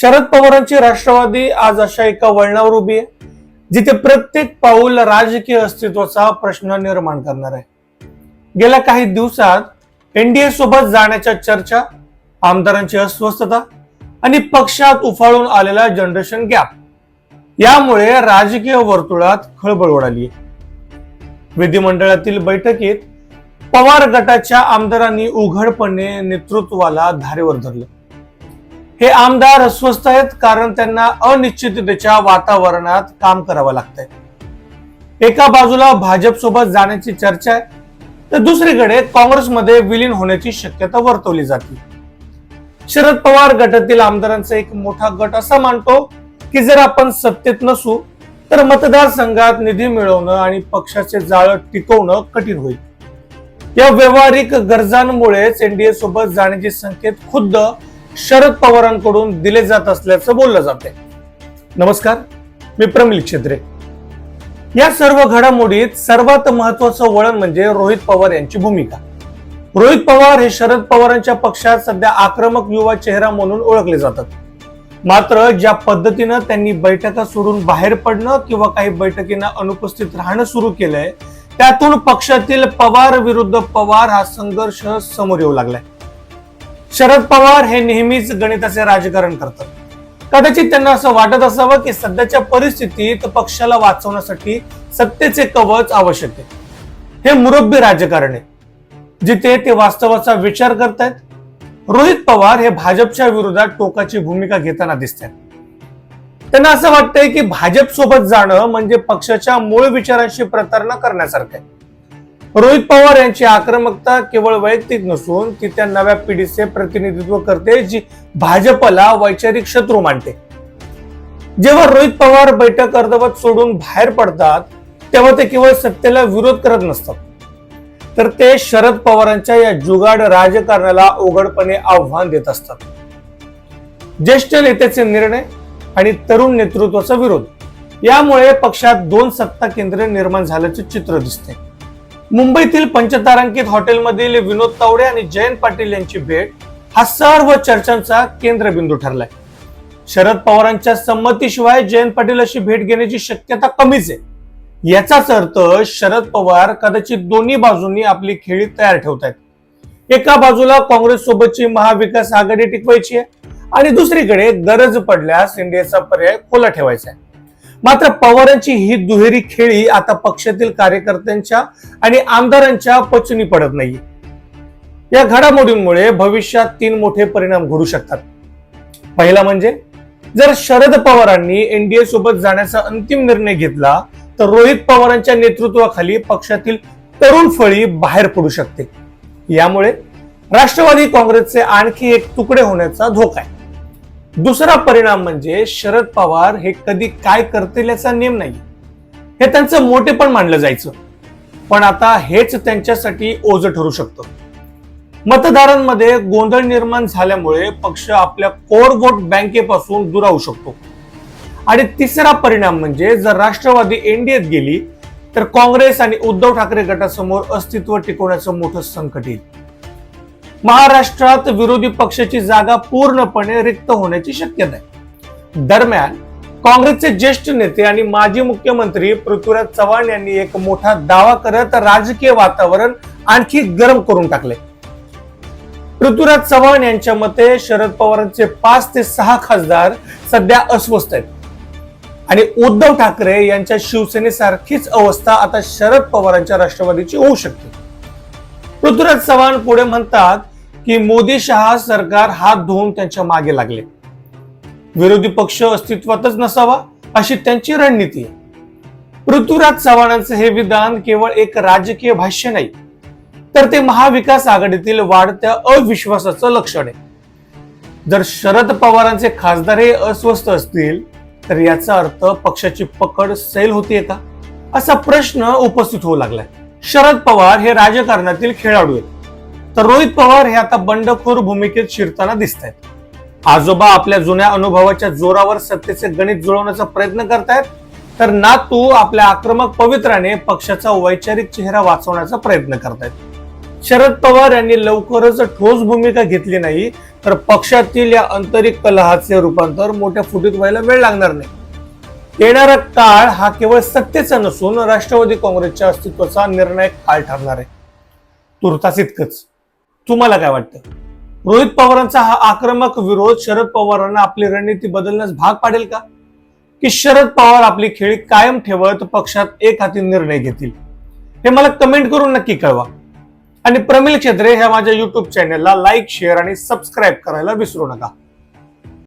शरद पवारांची राष्ट्रवादी आज अशा एका वळणावर उभी आहे जिथे प्रत्येक पाऊल राजकीय अस्तित्वाचा प्रश्न निर्माण करणार आहे. गेल्या काही दिवसात एनडीए सोबत जाण्याच्या चर्चा, आमदारांची अस्वस्थता आणि पक्षात उफाळून आलेला जनरेशन गॅप यामुळे राजकीय वर्तुळात खळबळ उडाली. विधिमंडळातील बैठकीत पवार गटाच्या आमदारांनी उघडपणे नेतृत्वाला धारेवर धरलं. हे आमदार अस्वस्थ आहेत कारण त्यांना अनिश्चिततेच्या वातावरणात काम करावं लागतंय. एका बाजूला भाजप सोबत जाण्याची चर्चा आहे, तर दुसरीकडे काँग्रेसमध्ये विलीन होण्याची शक्यता वर्तवली जाते. शरद पवार गटातील आमदारांचा एक मोठा गट असा मानतो की जर आपण सत्तेत नसू तर मतदारसंघात निधी मिळवणं आणि पक्षाचे जाळं टिकवणं कठीण होईल. या व्यावहारिक गरजांमुळेच एनडीए सोबत जाण्याचे संकेत खुद्द शरद पवारांकडून दिले जात असल्याचं बोललं जाते. नमस्कार, मी प्रमिल क्षेत्रे. या सर्व घडामोडीत सर्वात महत्वाचं वळण म्हणजे रोहित पवार यांची भूमिका. रोहित पवार हे शरद पवारांच्या पक्षात सध्या आक्रमक युवा चेहरा म्हणून ओळखले जातात. मात्र ज्या पद्धतीनं त्यांनी बैठका सोडून बाहेर पडणं किंवा काही बैठकींना अनुपस्थित राहणं सुरू केलंय, त्यातून पक्षातील पवार विरुद्ध पवार हा संघर्ष समोर येऊ लागलाय. शरद पवार हे नेहमीच गणिताचे राजकारण करतात. कदाचित त्यांना असं वाटत असावं की सध्याच्या परिस्थितीत पक्षाला वाचवण्यासाठी सत्तेचे कवच आवश्यक आहे. हे मुरब्बी राजकारण आहे जिथे ते वास्तवाचा विचार करतायत. रोहित पवार हे भाजपच्या विरोधात टोकाची भूमिका घेताना दिसतात. त्यांना असं वाटतंय की भाजप सोबत जाणं म्हणजे पक्षाच्या मूळ विचारांशी प्रतारणा करण्यासारखं आहे. रोहित पवार यांची आक्रमकता केवळ वैयक्तिक नसून ती त्या नव्या पिढीचे प्रतिनिधित्व करते जी भाजपला वैचारिक शत्रू मानते. जेव्हा रोहित पवार बैठक अर्धवट सोडून बाहेर पडतात तेव्हा ते केवळ सत्तेला विरोध करत नसतात, तर ते शरद पवारांच्या या जुगाड राजकारणाला उघडपणे आव्हान देत असतात. ज्येष्ठ नेत्याचे निर्णय आणि तरुण नेतृत्वाचा विरोध यामुळे पक्षात दोन सत्ता केंद्रे निर्माण झाल्याचे चित्र दिसते. मुंबईतील पंचतारांकित हॉटेलमधील विनोद तावडे आणि जयंत पाटील यांची भेट हा सर्व चर्चांचा केंद्रबिंदू ठरलाय. शरद पवारांच्या संमतीशिवाय जयंत पाटील अशी भेट घेण्याची शक्यता कमीच आहे. याचाच अर्थ शरद पवार कदाचित दोन्ही बाजूंनी आपली खेळी तयार ठेवतायत. एका बाजूला काँग्रेस सोबतची महाविकास आघाडी टिकवायची आहे आणि दुसरीकडे गरज पडल्यास एनडीएचा पर्याय खुला ठेवायचा आहे. मात्र पवारांची ही दुहेरी खेळी आता पक्षातील कार्यकर्त्यांच्या आणि आमदारांच्या पचनी पडत नाही. या घडामोडींमुळे भविष्यात तीन मोठे परिणाम घडू शकतात. पहिला म्हणजे जर शरद पवारांनी एनडीए सोबत जाण्याचा अंतिम निर्णय घेतला तर रोहित पवारांच्या नेतृत्वाखाली पक्षातील तरुण फळी बाहेर पडू शकते. यामुळे राष्ट्रवादी काँग्रेसचे आणखी एक तुकडे होण्याचा धोका आहे. दुसरा परिणाम म्हणजे शरद पवार हे कधी काय करतील याचा नेम नाही. हे त्यांचं मोठेपण मानलं जायचं, पण आता हेच त्यांच्यासाठी ओझं ठरू शकतं. मतदारांमध्ये गोंधळ निर्माण झाल्यामुळे पक्ष आपल्या कोर वोट बँकेपासून दुरावू शकतो. आणि तिसरा परिणाम म्हणजे जर राष्ट्रवादी एनडीएत गेली तर काँग्रेस आणि उद्धव ठाकरे गटासमोर अस्तित्व टिकवण्याचं मोठं संकट येईल. महाराष्ट्रात विरोधी पक्षाची जागा पूर्णपणे रिक्त होण्याची शक्यता आहे. दरम्यान काँग्रेसचे ज्येष्ठ नेते आणि माजी मुख्यमंत्री पृथ्वीराज चव्हाण यांनी एक मोठा दावा करत राजकीय वातावरण आणखी गरम करून टाकले. पृथ्वीराज चव्हाण यांच्या मते शरद पवारांचे 5 ते 6 खासदार सध्या अस्वस्थ आहेत आणि उद्धव ठाकरे यांच्या शिवसेनेसारखीच अवस्था आता शरद पवारांच्या राष्ट्रवादीची होऊ शकते. पृथ्वीराज चव्हाण पुढे म्हणतात की मोदी शहा सरकार हात धुवून त्यांच्या मागे लागले. विरोधी पक्ष अस्तित्वातच नसावा अशी त्यांची रणनीती आहे. पृथ्वीराज चव्हाणांचे हे विधान केवळ एक राजकीय भाष्य नाही, तर ते महाविकास आघाडीतील वाढत्या अविश्वासाचं लक्षण आहे. जर शरद पवारांचे खासदार हे अस्वस्थ असतील तर याचा अर्थ पक्षाची पकड सैल होतीये का, असा प्रश्न उपस्थित होऊ लागलाय. शरद पवार हे राजकारणातील खेळाडू आहेत, तर रोहित पवार हे आता बंडखोर भूमिकेत शिरताना दिसत आहेत. आजोबा आपल्या जुन्या अनुभवाच्या जोरावर सत्तेचे गणित जुळवण्याचा प्रयत्न करतायत, तर नातू आपल्या आक्रमक पवित्राने पक्षाचा वैचारिक चेहरा वाचवण्याचा प्रयत्न करतायत. शरद पवार यांनी लवकरच ठोस भूमिका घेतली नाही तर पक्षातील या आंतरिक कलहाचे रूपांतर मोठ्या फुटीत व्हायला वेळ लागणार नाही। येणारा काळ हा केवळ सत्तेचा नसून राष्ट्रवादी काँग्रेसच्या अस्तित्वाचा निर्णायक काळ ठरणार आहे। तुर्तास इतकंच। तुम्हाला काय वाटतं? रोहित पवारांचा हा आक्रमक विरोध शरद पवारांना आपली रणनीती बदलण्यास भाग पाडेल का, की शरद पवार आपली खेळी कायम ठेवत पक्षात एक हाती निर्णय घेतील? हे मला कमेंट करून नक्की कळवा। आणि प्रमिल क्षेत्रे ह्या माझ्या युट्यूब चॅनलला लाईक, शेअर आणि सबस्क्राईब करायला विसरू नका।